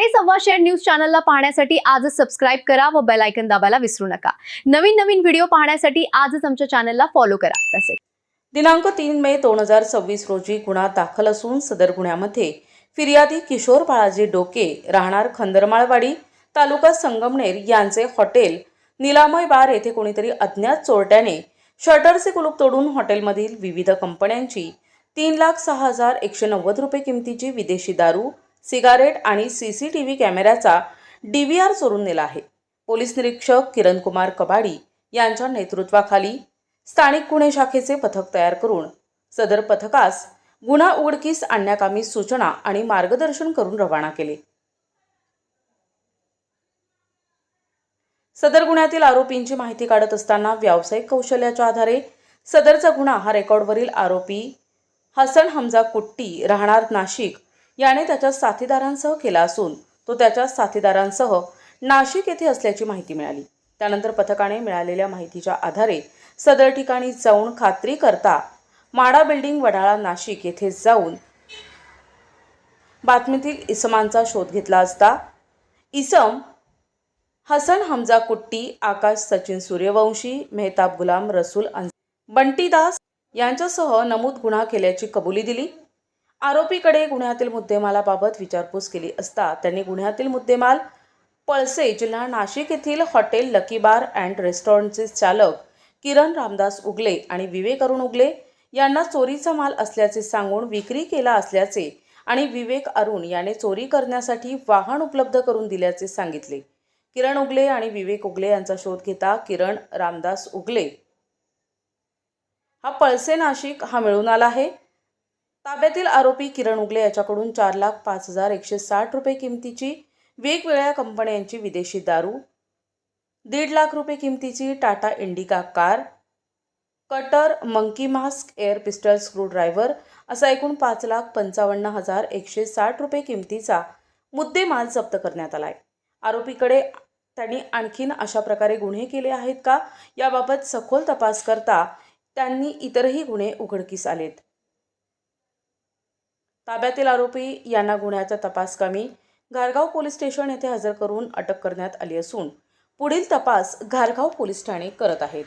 मराठी संवाद share news चॅनलला पाहण्यासाठी आजच सबस्क्राइब करा व बेल आयकॉन दाबायला विसरू नका। नवीन व्हिडिओ पाहण्यासाठी आजच आमच्या चॅनलला फॉलो करा। तसेच दिनांक 3 मे 2026 रोजी गुन्हा दाखल असून सदर गुन्ह्यामध्ये फिर्यादी किशोर बाळाजी डोके राहणार खंदरमाळवाडी तालुका संगमनेर यांचे हॉटेल निलामय बार येथे कोणीतरी अज्ञात चोरट्याने शटरचे कुलूप तोडून हॉटेलमधील विविध कंपन्यांची 3,06,190 रुपये किमतीची विदेशी दारू, सिगारेट आणि सीसीटीव्ही कॅमेऱ्याचा डीव्हीआर चोरून नेला आहे। पोलीस निरीक्षक किरण कुमार कबाडी यांच्या नेतृत्वाखाली स्थानिक गुन्हे शाखेचे पथक तयार करून सदर पथकास गुन्हा उघडकीस आणण्याकामी सूचना आणि मार्गदर्शन करून रवाना केले। सदर गुन्ह्यातील आरोपींची माहिती काढत असताना व्यावसायिक कौशल्याच्या आधारे सदरचा गुन्हा हा रेकॉर्डवरील आरोपी हसन हमजा कुट्टी राहणार नाशिक याने त्याच्या साथीदारांसह केला असून तो त्याच्या साथीदारांसह नाशिक येथे असल्याची माहिती मिळाली। त्यानंतर पथकाने मिळालेल्या माहितीच्या आधारे सदर ठिकाणी जाऊन खात्री करता माडा बिल्डिंग वडाळा नाशिक येथे जाऊन बातमीतील इसमांचा शोध घेतला असता इसम हसन हमजा कुट्टी, आकाश सचिन सूर्यवंशी, मेहताब गुलाम रसूल बंटी दास यांच्यासह नमूद गुन्हा केल्याची कबुली दिली। आरोपीकडे गुन्ह्यातील मुद्देमालाबाबत विचारपूस केली असता त्यांनी गुन्ह्यातील मुद्देमाल पळसे जिल्हा नाशिक येथील हॉटेल लकी बार अँड रेस्टॉरंटचे चालक किरण रामदास उगले आणि विवेक अरुण उगले यांना चोरीचा माल असल्याचे सांगून विक्री केला असल्याचे आणि विवेक अरुण याने चोरी करण्यासाठी वाहन उपलब्ध करून दिल्याचे सांगितले। किरण उगले आणि विवेक उगले यांचा शोध घेता किरण रामदास उगले हा पळसे नाशिक हा मिळून आला आहे। ताब्यातील आरोपी किरण उगले याच्याकडून 4,05,160 रुपये किमतीची वेगवेगळ्या कंपन्यांची विदेशी दारू, 1.5 लाख रुपये किमतीची Tata indica car, cutter, monkey mask, air pistol, screw driver असा एकूण 5,55,160 रुपये किमतीचा मुद्देमाल जप्त करण्यात आलाय। आरोपीकडे त्यांनी आणखीन अशा प्रकारे गुन्हे केले आहेत का याबाबत सखोल तपास करता त्यांनी इतरही गुन्हे उघडकीस आलेत। ताब्यातील आरोपी यांना गुन्ह्याच्या तपासकामी घारगाव पोलीस स्टेशन येथे हजर करून अटक करण्यात आली असून पुढील तपास घारगाव पोलीस ठाणे करत आहेत।